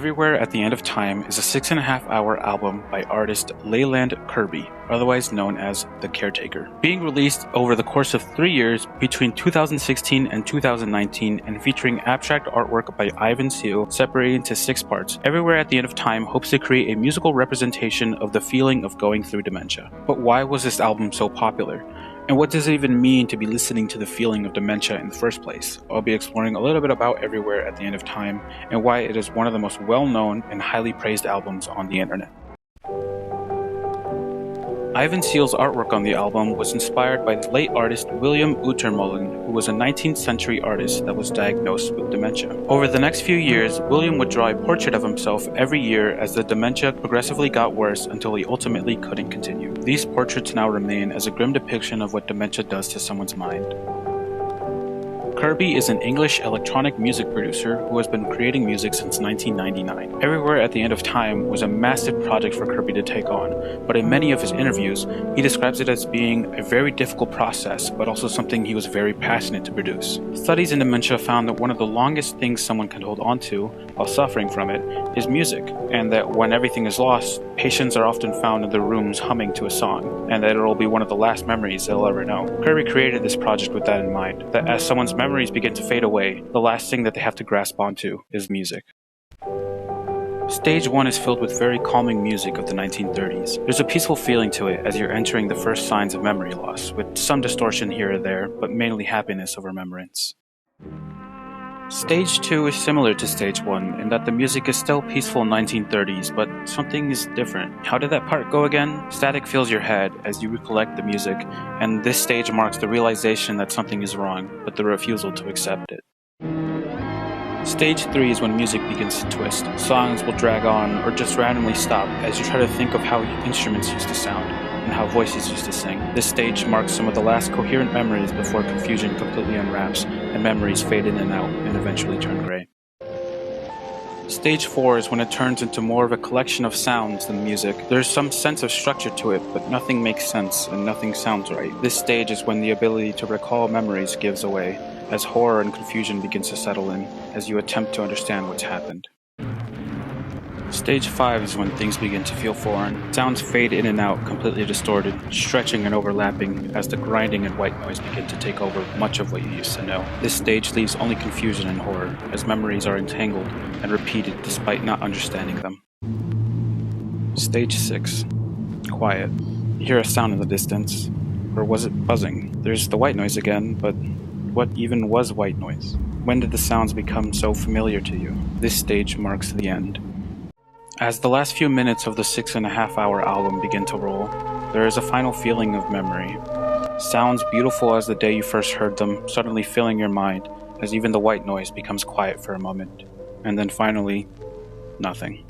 Everywhere at the End of Time is a 6.5-hour album by artist Leland Kirby, otherwise known as The Caretaker, being released over the course of 3 years between 2016 and 2019 and featuring abstract artwork by Ivan Seal separated into 6 parts. Everywhere at the End of Time hopes to create a musical representation of the feeling of going through dementia. But why was this album so popular? And what does it even mean to be listening to the feeling of dementia in the first place? I'll be exploring a little bit about Everywhere at the End of Time and why it is one of the most well-known and highly praised albums on the internet. Ivan Seal's artwork on the album was inspired by the late artist William Utermohlen, who was a 19th century artist that was diagnosed with dementia. Over the next few years, William would draw a portrait of himself every year as the dementia progressively got worse until he ultimately couldn't continue. These portraits now remain as a grim depiction of what dementia does to someone's mind. Kirby is an English electronic music producer who has been creating music since 1999. Everywhere at the End of Time was a massive project for Kirby to take on, but in many of his interviews, he describes it as being a very difficult process, but also something he was very passionate to produce. Studies in dementia found that one of the longest things someone can hold on to while suffering from it is music, and that when everything is lost, patients are often found in their rooms humming to a song, and that it will be one of the last memories they'll ever know. Kirby created this project with that in mind, that as someone's memories begin to fade away, the last thing that they have to grasp onto is music. Stage 1 is filled with very calming music of the 1930s. There's a peaceful feeling to it as you're entering the first signs of memory loss, with some distortion here or there, but mainly happiness of remembrance. Stage 2 is similar to Stage 1 in that the music is still peaceful 1930s, but something is different. How did that part go again? Static fills your head as you recollect the music, and this stage marks the realization that something is wrong, but the refusal to accept it. Stage 3 is when music begins to twist. Songs will drag on or just randomly stop as you try to think of how instruments used to sound and how voices used to sing. This stage marks some of the last coherent memories before confusion completely unwraps and memories fade in and out and eventually turn gray. Stage 4 is when it turns into more of a collection of sounds than music. There's some sense of structure to it, but nothing makes sense and nothing sounds right. This stage is when the ability to recall memories gives away, as horror and confusion begins to settle in as you attempt to understand what's happened. Stage 5 is when things begin to feel foreign. Sounds fade in and out, completely distorted, stretching and overlapping as the grinding and white noise begin to take over much of what you used to know. This stage leaves only confusion and horror, as memories are entangled and repeated despite not understanding them. Stage 6. Quiet. You hear a sound in the distance. Or was it buzzing? There's the white noise again, but what even was white noise? When did the sounds become so familiar to you? This stage marks the end. As the last few minutes of the 6.5-hour album begin to roll, there is a final feeling of memory. Sounds beautiful as the day you first heard them, suddenly filling your mind, as even the white noise becomes quiet for a moment. And then finally, nothing.